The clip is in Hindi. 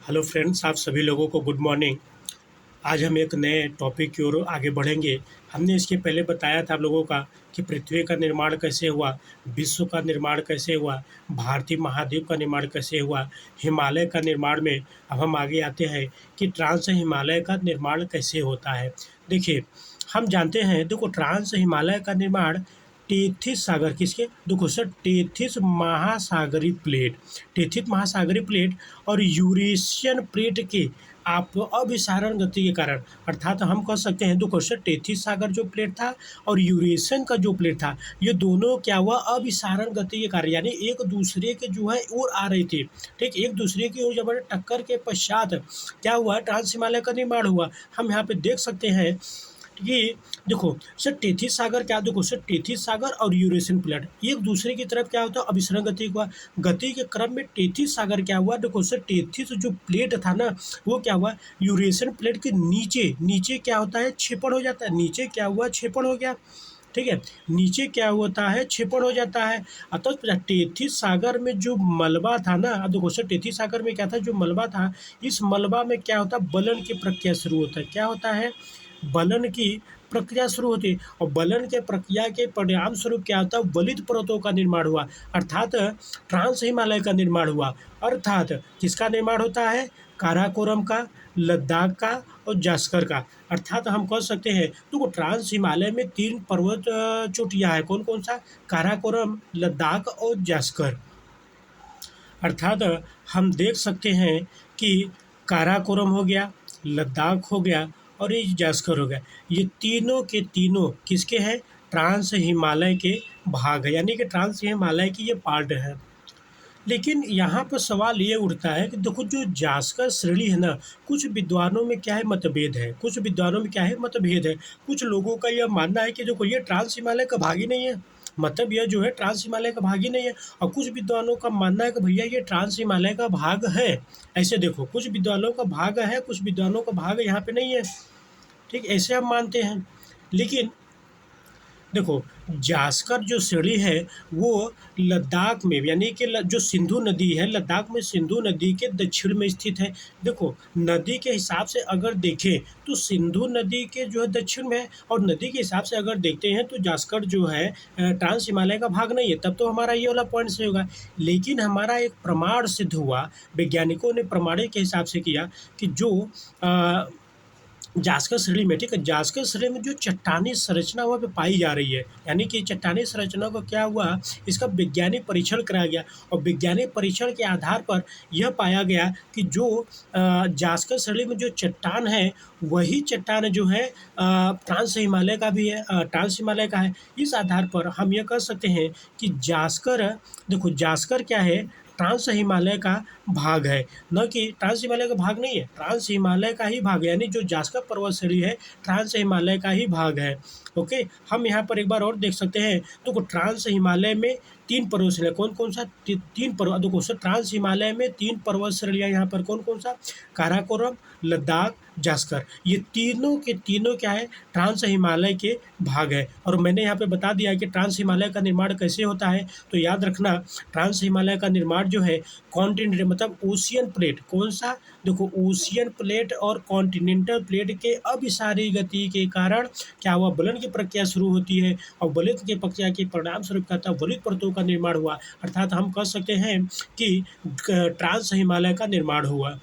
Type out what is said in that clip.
हेलो फ्रेंड्स, आप सभी लोगों को गुड मॉर्निंग। आज हम एक नए टॉपिक की ओर आगे बढ़ेंगे। हमने इसके पहले बताया था आप लोगों का कि पृथ्वी का निर्माण कैसे हुआ, विश्व का निर्माण कैसे हुआ, भारतीय महाद्वीप का निर्माण कैसे हुआ, हिमालय का निर्माण में अब हम आगे आते हैं कि ट्रांस हिमालय का निर्माण कैसे होता है। देखिए, हम जानते हैं, देखो ट्रांस हिमालय का निर्माण टेथिस सागर किसके, देखो सर, टेथिस महासागरीय प्लेट और यूरेशियन प्लेट के आप अभिसारण गति के कारण, अर्थात हम कह सकते हैं, देखो सर, टेथिस सागर जो प्लेट था और यूरेशियन का जो प्लेट था, ये दोनों क्या हुआ, अभिसारण गति के कारण, यानी एक दूसरे के जो है ओर आ रही थी। ठीक, एक दूसरे की ओर जब टक्कर के पश्चात क्या हुआ, ट्रांस हिमालय का निर्माण हुआ। हम यहाँ पे देख सकते हैं कि देखो सर, टेथिस सागर क्या, देखो सर, टेथिस सागर और यूरेशियन प्लेट एक दूसरे की तरफ क्या होता है, अभिसरण गति हुआ। गति के क्रम में टेथिस सागर क्या हुआ, देखो सर, टेथिस जो प्लेट था ना, वो क्या हुआ, यूरेशियन प्लेट के नीचे नीचे क्या होता है, क्षेपण हो जाता है। नीचे क्या हुआ, क्षेपण हो गया। ठीक है, नीचे क्या होता है, क्षेपण हो जाता है। अतः टेथिस सागर में जो मलबा था ना, अब देखो सर, टेथिस सागर में क्या था, जो मलबा था, इस मलबा में क्या होता है, बलन की प्रक्रिया शुरू होता है। क्या होता है, बलन की प्रक्रिया शुरू होती है। और बलन के प्रक्रिया के परिणाम स्वरूप क्या होता है, वलित पर्वतों का निर्माण हुआ, अर्थात ट्रांस हिमालय का निर्माण हुआ। अर्थात किसका निर्माण होता है, काराकोरम का, लद्दाख का और जास्कर का। अर्थात हम कह सकते हैं, तो ट्रांस हिमालय में 3 पर्वत चोटियाँ हैं। कौन कौन सा, काराकोरम, लद्दाख और जास्कर। अर्थात हम देख सकते हैं कि काराकोरम हो गया, लद्दाख हो गया और ये जास्कर हो गया। ये तीनों के तीनों किसके हैं, ट्रांस हिमालय के भाग है, यानी कि ट्रांस हिमालय की ये पार्ट है। लेकिन यहाँ पर सवाल ये उठता है कि देखो, जो जास्कर श्रेणी है ना, कुछ विद्वानों में क्या है, मतभेद है। कुछ विद्वानों में क्या है, मतभेद है। कुछ लोगों का यह मानना है कि देखो, ये ट्रांस हिमालय का भाग ही नहीं है, मतलब यह जो है ट्रांस हिमालय का भाग ही नहीं है। और कुछ विद्वानों का मानना है कि भैया ये ट्रांस हिमालय का भाग है। ऐसे देखो, कुछ विद्वानों का भाग है, कुछ विद्वानों का भाग यहाँ पे नहीं है। ठीक, ऐसे हम मानते हैं। लेकिन देखो, जास्कर जो श्रेणी है वो लद्दाख में, यानी कि जो सिंधु नदी है, लद्दाख में सिंधु नदी के दक्षिण में स्थित है। देखो, नदी के हिसाब से अगर देखें तो सिंधु नदी के जो है दक्षिण में है, और नदी के हिसाब से अगर देखते हैं तो जास्कर जो है ट्रांस हिमालय का भाग नहीं है। तब तो हमारा ये वाला पॉइंट सही होगा। लेकिन हमारा एक प्रमाण सिद्ध हुआ, वैज्ञानिकों ने प्रमाणिक के हिसाब से किया कि जो जास्कर श्रेणी में, ठीक है, जास्कर श्रेणी में जो चट्टानी संरचना वहाँ पे पाई जा रही है, यानी कि चट्टानी संरचना को क्या हुआ, इसका वैज्ञानिक परीक्षण कराया गया। और वैज्ञानिक परीक्षण के आधार पर यह पाया गया कि जो जास्कर श्रेणी में जो चट्टान है, वही चट्टान जो है ट्रांस हिमालय का भी है, ट्रांस हिमालय का है। इस आधार पर हम यह कह सकते हैं कि जास्कर, देखो जास्कर क्या है, ट्रांस हिमालय का भाग है, न कि ट्रांस हिमालय का भाग नहीं है, ट्रांस हिमालय का ही भाग है। यानी जो जास्कर पर्वत श्रेणी है, ट्रांस हिमालय का ही भाग है। ओके, हम यहाँ पर एक बार और देख सकते हैं, तो ट्रांस हिमालय में 3 पर्वत श्रेणियाँ, कौन कौन सा, 3 पर्वत, देखो सर, ट्रांस हिमालय में 3 पर्वत श्रेणियाँ यहाँ पर कौन कौन सा, काराकोरम, लद्दाख, जास्कर। ये तीनों के तीनों क्या है, ट्रांस हिमालय के भाग है। और मैंने यहाँ पे बता दिया कि ट्रांस हिमालय का निर्माण कैसे होता है। तो याद रखना, ट्रांस हिमालय का निर्माण जो है कॉन्टिनेंट, मतलब ओशियन प्लेट, कौन सा, देखो ओशियन प्लेट और कॉन्टिनेंटल प्लेट के अभिसारी गति के कारण क्या हुआ, बलन की प्रक्रिया शुरू होती है। और बलित की प्रक्रिया के परिणाम स्वरूप क्या था, वलित परतों का निर्माण हुआ। अर्थात हम कह सकते हैं कि ट्रांस हिमालय का निर्माण हुआ।